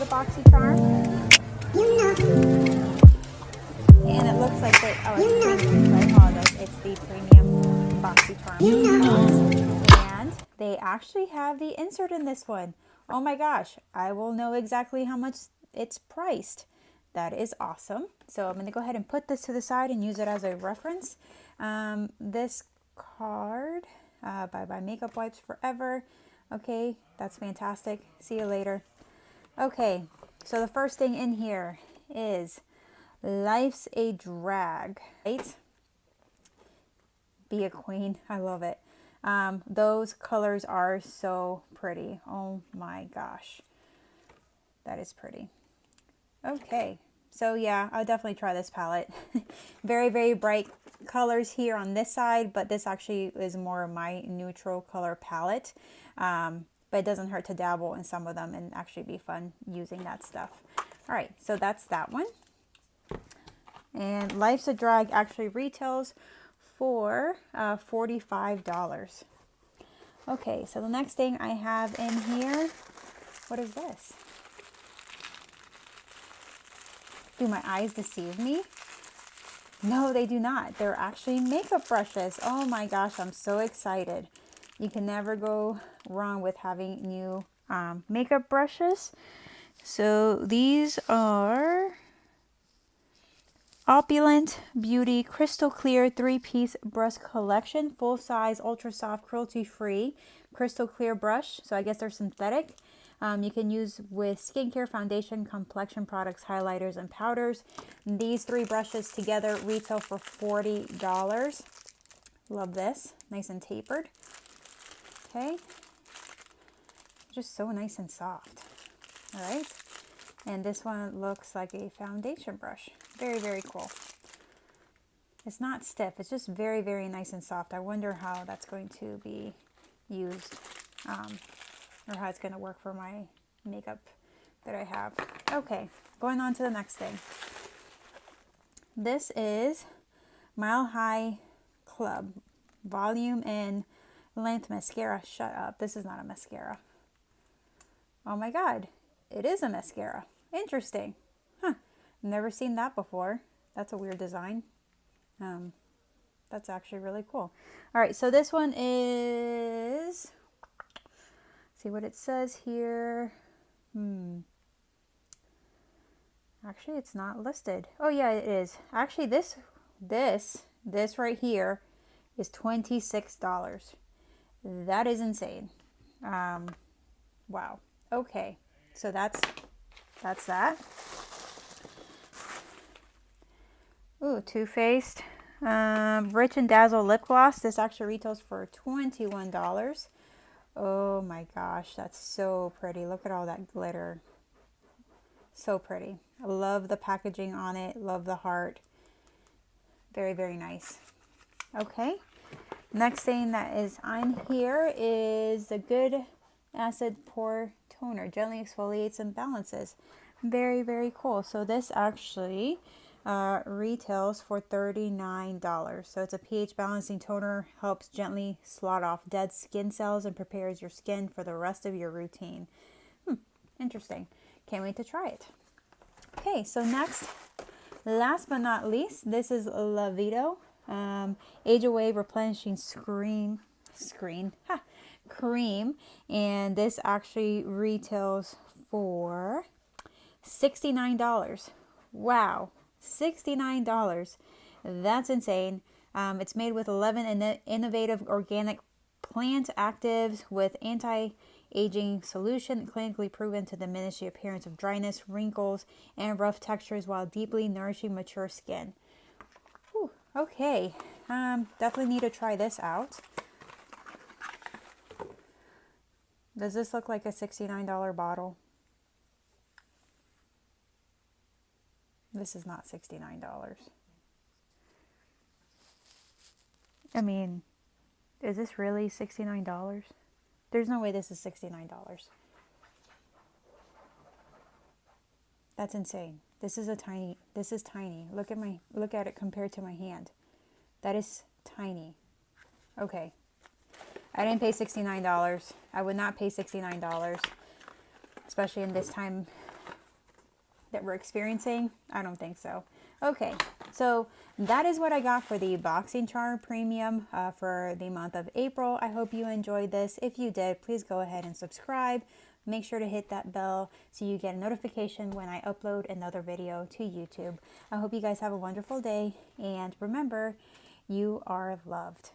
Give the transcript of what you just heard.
Boxy charm. And it looks like they, oh, it's premium, so I apologize. It's the premium Boxy charm. And they actually have the insert in this one. Oh my gosh, I will know exactly how much it's priced. That is awesome. So I'm going to go ahead and put this to the side and use it as a reference. This card by Makeup Wipes Forever. Okay, that's fantastic. See you later. Okay, so the first thing in here is Life's a Drag. Right? Be a queen. I love it. Those colors are so pretty. Oh my gosh. That is pretty. Okay. So yeah, I'll definitely try this palette. Very, very bright colors here on this side, but this actually is more of my neutral color palette. But it doesn't hurt to dabble in some of them and actually be fun using that stuff. All right, so that's that one. And Life's a Drag actually retails for $45. Okay, so the next thing I have in here, what is this? Do my eyes deceive me? No, they do not. They're actually makeup brushes. Oh my gosh, I'm so excited. You can never go wrong with having new makeup brushes. So these are Opulent Beauty Crystal Clear 3-piece brush collection. Full size, ultra soft, cruelty free crystal clear brush. So I guess they're synthetic. You can use with skincare, foundation, complexion products, highlighters, and powders. These 3 brushes together retail for $40. Love this. Nice and tapered. Okay. Just so nice and soft. All right. And this one looks like a foundation brush. Very, very cool. It's not stiff. It's just very, very nice and soft. I wonder how that's going to be used. Or how it's going to work for my makeup that I have. Okay, going on to the next thing. This is Mile High Club Volume and Length Mascara. Shut up. This is not a mascara. Oh my god. It is a mascara. Interesting. Huh. Never seen that before. That's a weird design. That's actually really cool. All right, so this one is... See what it says here. Actually, it's not listed. Oh yeah, it is. Actually, this right here is $26. That is insane. Wow. Okay, so that's that. Ooh, Too Faced Rich and Dazzle lip gloss. This actually retails for $21. Oh my gosh, that's so pretty. Look at all that glitter. So pretty. I love the packaging on it. Love the heart. Very, very nice. Okay. Next thing that is on here is the Good Acid Pore Toner. Gently exfoliates and balances. Very, very cool. So this actually retails for $39. So it's a pH balancing toner, helps gently slot off dead skin cells and prepares your skin for the rest of your routine. Interesting. Can't wait to try it. Okay, so next, last but not least, this is La Vito Age Away Replenishing Cream, and this actually retails for $69. Wow. $69. That's insane. It's made with 11 innovative organic plant actives with anti-aging solution, clinically proven to diminish the appearance of dryness, wrinkles, and rough textures while deeply nourishing mature skin. Whew, okay, definitely need to try this out. Does this look like a $69 bottle? This is not $69. I mean, is this really $69? There's no way this is $69. That's insane. This is tiny. Look at it compared to my hand. That is tiny. Okay. I didn't pay $69. I would not pay $69, especially in this time that we're experiencing? I don't think so. Okay, so that is what I got for the Boxing Charm Premium for the month of April. I hope you enjoyed this. If you did, please go ahead and subscribe. Make sure to hit that bell so you get a notification when I upload another video to YouTube. I hope you guys have a wonderful day, and remember, you are loved.